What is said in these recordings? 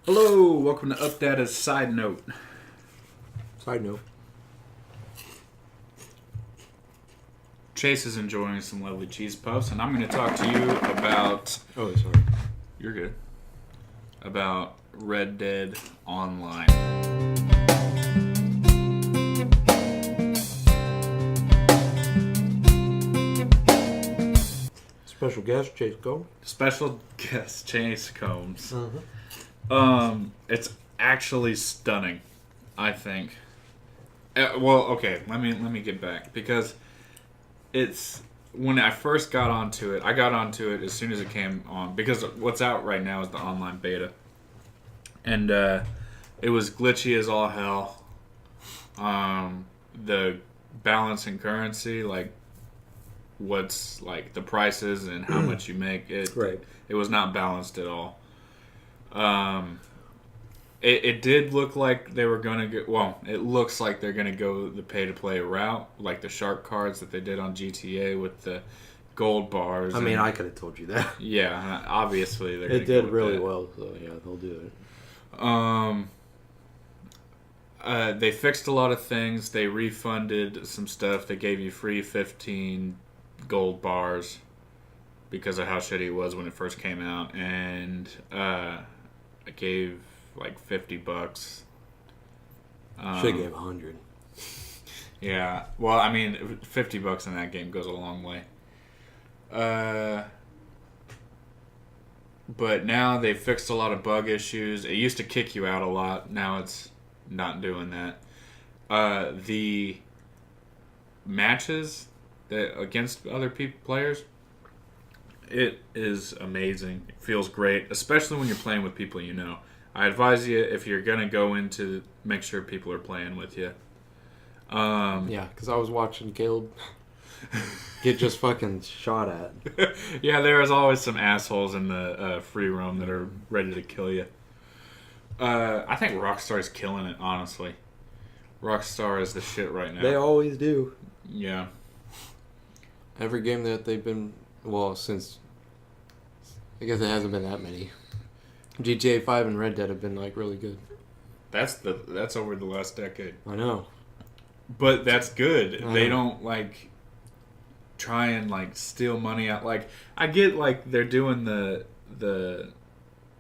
Hello, welcome to Up Data's Side Note. Side note. Chase is enjoying some lovely cheese puffs, and I'm going to talk to you about. Oh, sorry. You're good. About Red Dead Online. Special guest, Chase Go. Special guest Chase Combs. Mm-hmm. It's actually stunning, I think. Well, okay, let me get back because it's when I first got onto it. I got onto it as soon as it came on because what's out right now is the online beta, and it was glitchy as all hell. The balance and currency, like what's like the prices and how much you make, Right. it was not balanced at all. It did look like they were gonna go. Well, it looks like they're gonna go the pay-to-play route, like the shark cards that they did on GTA with the gold bars. I mean, I could have told you that. Yeah, obviously they're. It did really well, so yeah, they'll do it. They fixed a lot of things. They refunded some stuff. They gave you free 15 gold bars because of how shitty it was when it first came out, and I gave like $50. Should have gave 100. Yeah, well, I mean, $50 in that game goes a long way. But now they've fixed a lot of bug issues. It used to kick you out a lot. Now it's not doing that. The matches that against other players, it is amazing. It feels great, especially when you're playing with people you know. I advise you, if you're gonna go into, make sure people are playing with you. Yeah, because I was watching Caleb get just fucking shot at. Yeah, there is always some assholes in the free roam that are ready to kill you. I think Rockstar is killing it, honestly. Rockstar is the shit right now. They always do. Yeah. Every game that they've been, well, since, I guess it hasn't been that many. GTA 5 and Red Dead have been, like, really good. That's over the last decade. I know. But that's good. I They know. don't, like, try and, like, steal money out. Like, I get, like, they're doing the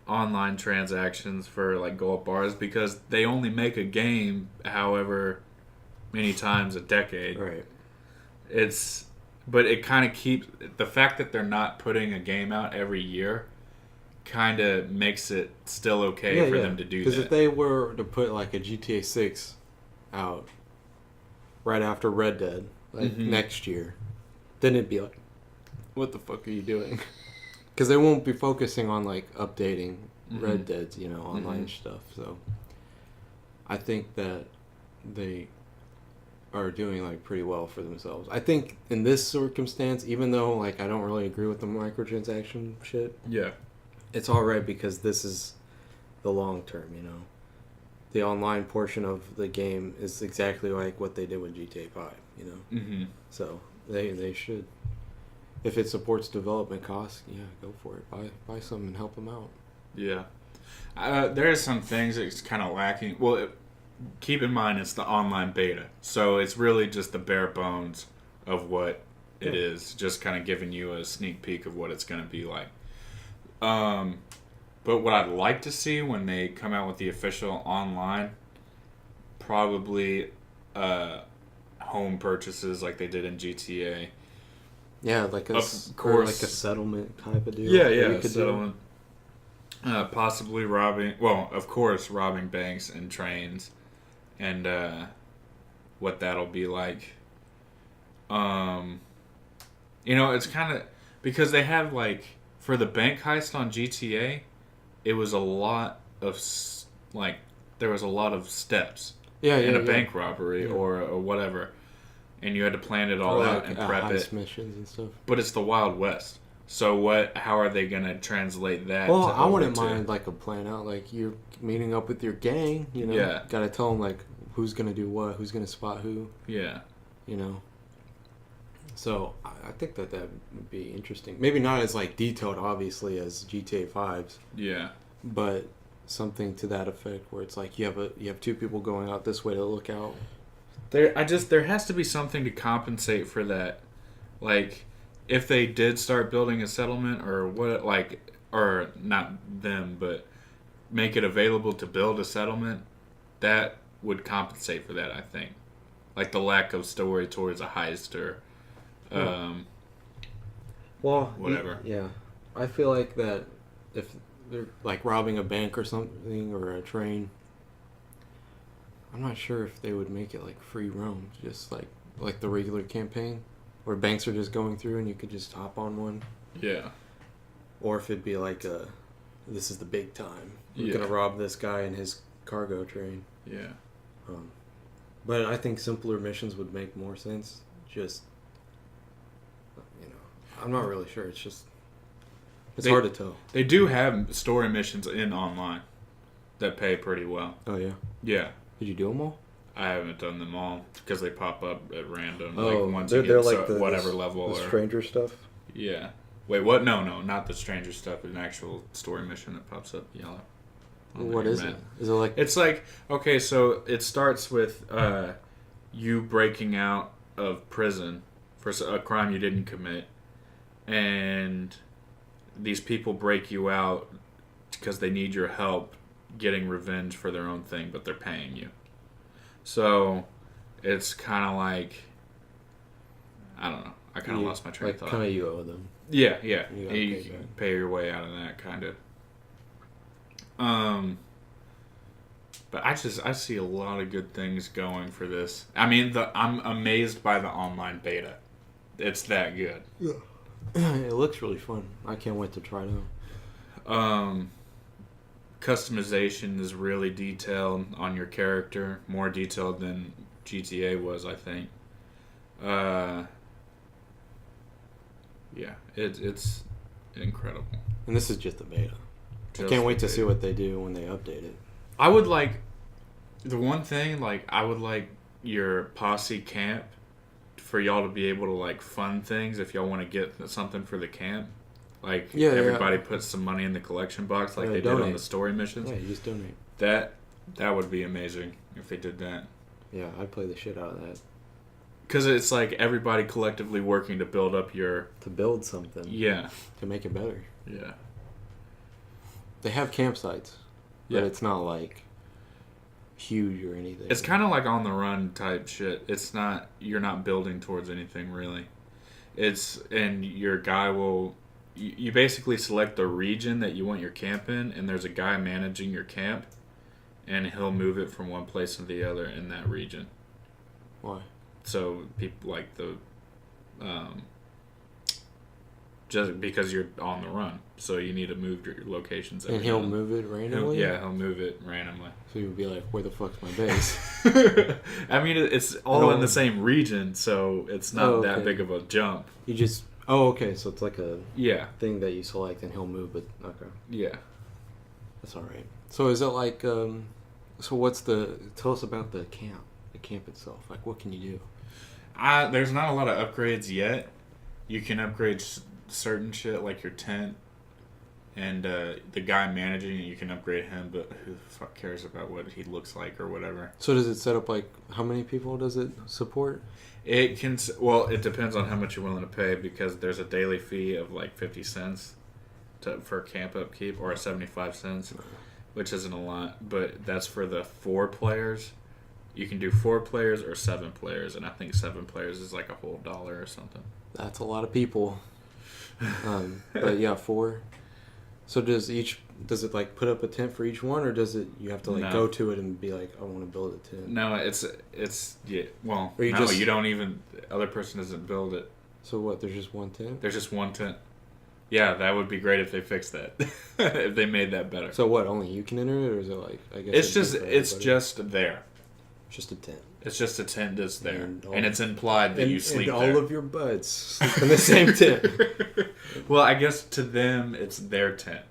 online transactions for, like, gold bars because they only make a game however many times a decade. Right. But it kind of keeps... The fact that they're not putting a game out every year kind of makes it still okay for them to do that. Because if they were to put, like, a GTA 6 out right after Red Dead, like, next year, then it'd be like, what the fuck are you doing? Because they won't be focusing on, like, updating Red Dead's, online stuff. So I think that they are doing, like, pretty well for themselves. I think in this circumstance, even though, like, I don't really agree with the microtransaction shit, Yeah. it's all right because this is the long term, The online portion of the game is exactly like what they did with GTA 5, Mm-hmm. So they should. If it supports development costs, yeah, go for it. Buy some and help them out. Yeah. There are some things that's kind of lacking. Well, keep in mind it's the online beta. So it's really just the bare bones of what it is. Just kind of giving you a sneak peek of what it's going to be like. But what I'd like to see when they come out with the official online, probably home purchases like they did in GTA. Yeah, like Of course. like a settlement type of deal. Yeah, that yeah, you could do. settlement. Possibly robbing. Well, of course, robbing banks and trains, and what that'll be like. It's kind of because they have like for the bank heist on GTA, it was a lot of there was a lot of steps in a bank robbery or whatever, and you had to plan it all Or out like, and prep heist it. missions and stuff. But it's the Wild West. So how are they gonna translate that? Well, to I wouldn't over to- mind like a plan out. Like you're meeting up with your gang, Yeah. Gotta tell them like who's gonna do what, who's gonna spot who, Yeah. So I think that would be interesting. Maybe not as like detailed, obviously, as GTA 5's, Yeah. but something to that effect, where it's like you have two people going out this way to look out. There has to be something to compensate for that. Like, if they did start building a settlement or what, like, or not them, but make it available to build a settlement, that would compensate for that, I think. Like the lack of story towards a heist or well, whatever. Yeah. I feel like that if they're like robbing a bank or something or a train, I'm not sure if they would make it like free roam, just like the regular campaign where banks are just going through and you could just hop on one. Yeah. Or if it'd be like this is the big time. We're gonna rob this guy in his cargo train. Yeah. But I think simpler missions would make more sense. Just, I'm not really sure. It's hard to tell. They do have story missions in online that pay pretty well. Oh, yeah? Yeah. Did you do them all? I haven't done them all because they pop up at random. Oh, like once they're you get like whatever level. The stranger stuff? Yeah. Wait, what? No, not the stranger stuff. An actual story mission that pops up yellow. What is it? Is it like... It's like, okay, so it starts with you breaking out of prison for a crime you didn't commit. And these people break you out because they need your help getting revenge for their own thing, but they're paying you. So it's kind of like, I don't know. I kind of lost my train of thought. Kind of you owe them. Yeah. You can pay your way out of that, kind of. But I see a lot of good things going for this. I mean, I'm amazed by the online beta. It's that good. Yeah. It looks really fun. I can't wait to try it out. Customization is really detailed on your character, more detailed than GTA was, I think. Yeah, it's incredible. And this is just the beta. I can't wait to see what they do when they update it. I would like the one thing, like I would like your posse camp for y'all to be able to like fund things if y'all want to get something for the camp. Like everybody puts some money in the collection box like they did on the story missions. Yeah, you just donate. That would be amazing if they did that. Yeah, I'd play the shit out of that. Because it's like everybody collectively working to build up your... To build something. Yeah. To make it better. Yeah. They have campsites. But it's not like huge or anything. It's kind of like on the run type shit. It's not... You're not building towards anything really. And your guy will... You basically select the region that you want your camp in, and there's a guy managing your camp, and he'll move it from one place to the other in that region. Why? So people like just because you're on the run, so you need to move your locations. And he'll move it randomly? He'll move it randomly. So you'll be like, where the fuck's my base? I mean, it's all in the same region, so it's not that big of a jump. You just... Oh, okay, so it's like a thing that you select and he'll move it. Okay. Yeah. That's alright. So is it like... So what's the... Tell us about the camp itself. Like, what can you do? There's not a lot of upgrades yet. You can upgrade certain shit like your tent, and the guy managing it, you can upgrade him, but who the fuck cares about what he looks like or whatever. So does it set up like, how many people does it support? It can, well, it depends on how much you're willing to pay, because there's a daily fee of like 50 cents for camp upkeep, or 75 cents, which isn't a lot, but that's for the 4 players. You can do 4 players or 7 players, and I think 7 players is like a whole $1 or something. That's a lot of people. But yeah, 4. So does it like put up a tent for each one, or does it you have to like go to it and be like, I want to build a tent? No, it's well, you don't even, the other person doesn't build it. So what? There's just one tent. There's just one tent. Yeah, that would be great if they fixed that. If they made that better. So what? Only you can enter it, or is it like, I guess it's just there. Just a tent. It's just a tent that's there, and it's implied that you sleep there. And all of your buds sleep in the same tent. Well, I guess to them, it's their tent.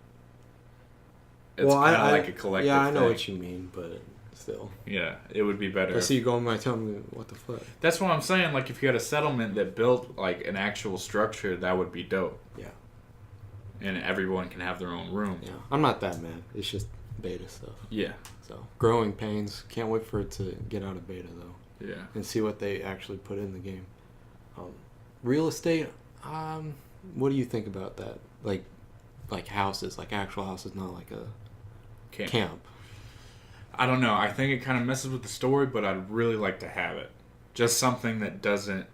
It's kind of like a collective Yeah, I know thing. what you mean, but still. Yeah, it would be better. I see you going by telling me, what the fuck? That's what I'm saying. Like, if you had a settlement that built, like, an actual structure, that would be dope. Yeah. And everyone can have their own room. Yeah, I'm not that mad. It's just, beta stuff. Yeah. So growing pains. Can't wait for it to get out of beta though. Yeah. And see what they actually put in the game. Real estate. What do you think about that? Like houses, like actual houses, not like a camp. I don't know. I think it kind of messes with the story, but I'd really like to have it. Just something that doesn't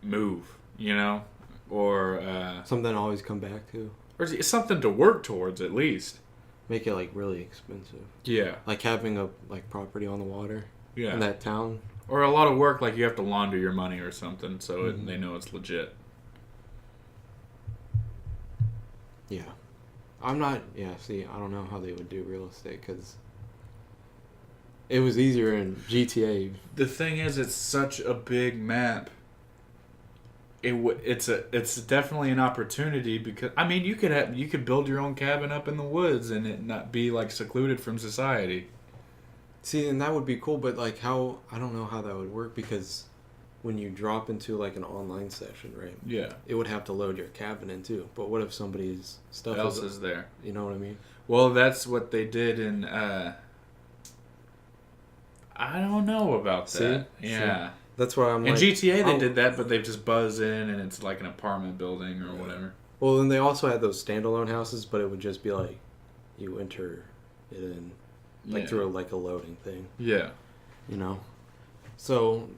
move, you know, or something to always come back to. Or something to work towards at least. Make it like really expensive. Yeah. Like having a property on the water. Yeah. In that town. Or a lot of work, like you have to launder your money or something, so they know it's legit. Yeah. I'm not... Yeah, see, I don't know how they would do real estate, because it was easier in GTA. The thing is, it's such a big map. It's definitely an opportunity, because, I mean, you could build your own cabin up in the woods and it not be, like, secluded from society. See, and that would be cool, but, like, how... I don't know how that would work, because when you drop into, like, an online session, right? Yeah. It would have to load your cabin in, too. But what if somebody's stuff else is there? You know what I mean? Well, that's what they did in... I don't know about that. See? Yeah. See? That's why I'm in like... In GTA, they did that, but they just buzz in, and it's like an apartment building or whatever. Well, then they also had those standalone houses, but it would just be like, you enter it in, like through like a loading thing. Yeah. You know? So,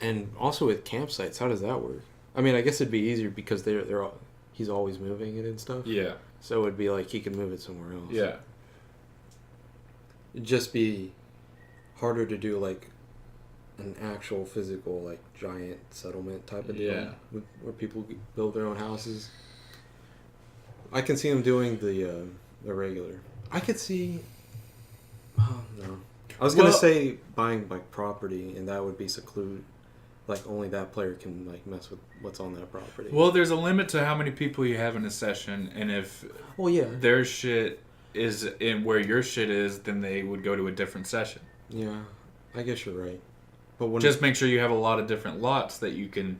and also with campsites, how does that work? I mean, I guess it'd be easier because he's always moving it and stuff. Yeah. So it'd be like he can move it somewhere else. Yeah. It'd just be harder to do like an actual physical like giant settlement type of deal where people build their own houses. I can see them doing the regular. I could see. Oh no, I was gonna say buying like property, and that would be secluded. Like only that player can like mess with what's on that property. Well, there's a limit to how many people you have in a session, and if their shit is in where your shit is, then they would go to a different session. Yeah, I guess you're right. But just make sure you have a lot of different lots that you can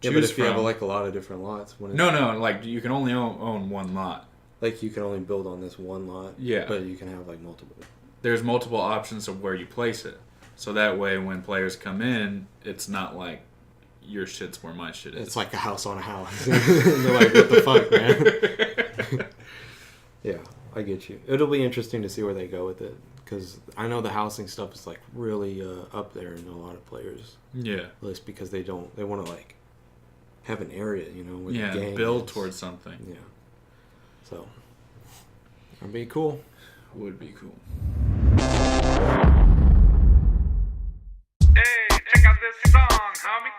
choose but if from. you have like a lot of different lots, no, like you can only own one lot. Like you can only build on this one lot. Yeah, but you can have like multiple. There's multiple options of where you place it, so that way when players come in, it's not like your shit's where my shit is. It's like a house on a house. They're like, what the fuck, man? Yeah, I get you. It'll be interesting to see where they go with it. Because I know the housing stuff is like really up there in a lot of players' list because they want to like have an area, you know, where the game build towards something. Yeah, so that'd be cool. Would be cool. Hey, check out this song, homie.